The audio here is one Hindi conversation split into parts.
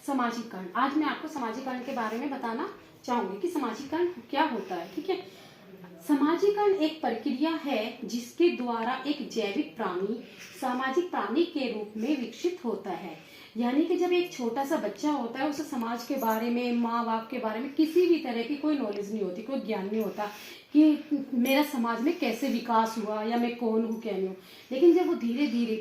सामाजिकरण। आज मैं आपको सामाजिकरण के बारे में बताना चाहूंगी कि सामाजिकरण क्या होता है। ठीक है, सामाजिकरण एक प्रक्रिया है जिसके द्वारा एक जैविक प्राणी सामाजिक प्राणी के रूप में विकसित होता है। यानी कि जब एक छोटा सा बच्चा होता है, उसे समाज के बारे में, माँ बाप के बारे में किसी भी तरह की कोई नॉलेज नहीं होती, कोई ज्ञान नहीं होता कि मेरा समाज में कैसे विकास हुआ या मैं कौन हूँ क्या नहीं हूँ। लेकिन जब वो धीरे धीरे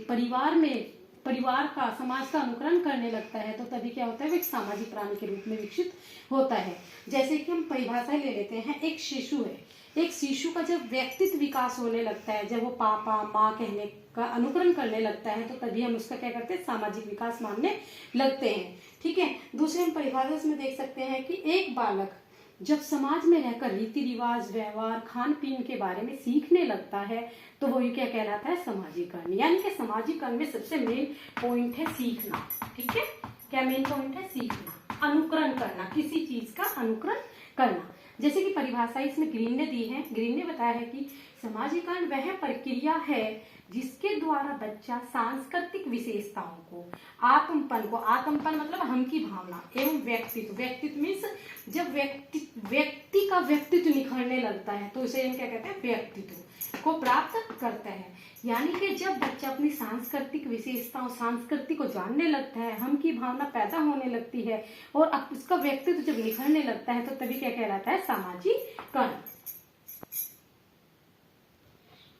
परिवार का, समाज का अनुकरण करने लगता है, तो तभी क्या होता है, वो एक सामाजिक प्राणी के रूप में विकसित होता है। जैसे कि हम परिभाषा ले लेते हैं, एक शिशु है। एक शिशु का जब व्यक्तित्व विकास होने लगता है, जब वो पापा माँ कहने का अनुकरण करने लगता है, तो तभी हम उसका क्या करते हैं, सामाजिक विकास मानने लगते हैं। ठीक है, दूसरे हम परिभाषा इसमें देख सकते हैं कि एक बालक जब समाज में रहकर रीति रिवाज, व्यवहार, खान पीन के बारे में सीखने लगता है, तो वो क्या कहलाता है, सामाजिकरण। यानी कि सामाजिकरण में सबसे मेन पॉइंट है सीखना। ठीक है, क्या मेन पॉइंट है, सीखना, अनुकरण करना, किसी चीज का अनुकरण करना। जैसे कि परिभाषा इसमें ग्रीन ने दी है। ग्रीन ने बताया है कि सामाजिकरण वह प्रक्रिया है जिसके द्वारा बच्चा सांस्कृतिक विशेषताओं को, आत्मपन मतलब हम की भावना एवं व्यक्तित्व मीन्स जब व्यक्ति का व्यक्तित्व निखरने लगता है, तो उसे हम क्या कहते हैं, व्यक्तित्व को प्राप्त करता है। यानी कि जब बच्चा अपनी सांस्कृतिक विशेषताओं, संस्कृति को जानने लगता है, हम की भावना पैदा होने लगती है और अब उसका व्यक्तित्व जब निखरने लगता है, तो तभी क्या कहलाता है, सामाजिकरण।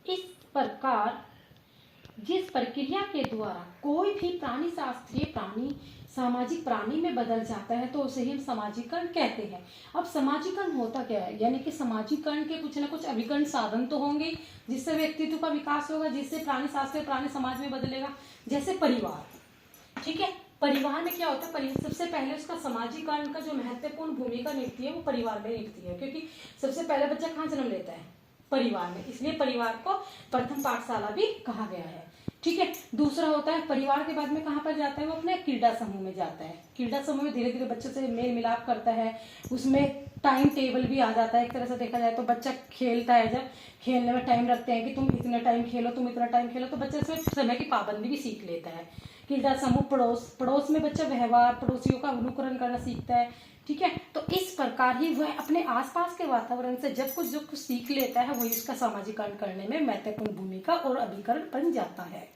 इस प्रकार जिस प्रक्रिया के द्वारा कोई भी प्राणी शास्त्रीय प्राणी सामाजिक प्राणी में बदल जाता है, तो उसे ही हम सामाजिकरण कहते हैं। अब सामाजिकरण होता क्या है, यानी कि सामाजिकरण के कुछ ना कुछ अभिकरण साधन तो होंगे जिससे व्यक्तित्व का विकास होगा, जिससे प्राणी शास्त्रीय प्राणी समाज में बदलेगा। जैसे परिवार, ठीक है, परिवार में क्या होता है, सबसे पहले उसका सामाजिकरण का जो महत्वपूर्ण भूमिका निभाती है वो परिवार में निभाती है, क्योंकि सबसे पहले बच्चा कहाँ जन्म लेता है, परिवार में, इसलिए परिवार को प्रथम पाठशाला भी कहा गया है। ठीक है, दूसरा होता है परिवार के बाद में कहाँ पर जाता है, वो अपने क्रीड़ा समूह में जाता है। क्रीड़ा समूह में धीरे धीरे बच्चों से मेल मिलाप करता है, उसमें टाइम टेबल भी आ जाता है। एक तरह से देखा जाए तो बच्चा खेलता है, जब खेलने में टाइम रखते हैं कि तुम इतना टाइम खेलो, तुम इतना टाइम खेलो, तो बच्चा इसमें समय की पाबंदी भी सीख लेता है। क्रीड़ा समूह, पड़ोस में बच्चा व्यवहार, पड़ोसियों का अनुकरण करना सीखता है। ठीक है, तो इस प्रकार ही वह अपने आसपास के वातावरण से जो कुछ सीख लेता है, वही उसका सामाजिकरण करने में महत्वपूर्ण भूमिका और अभिकरण बन जाता है।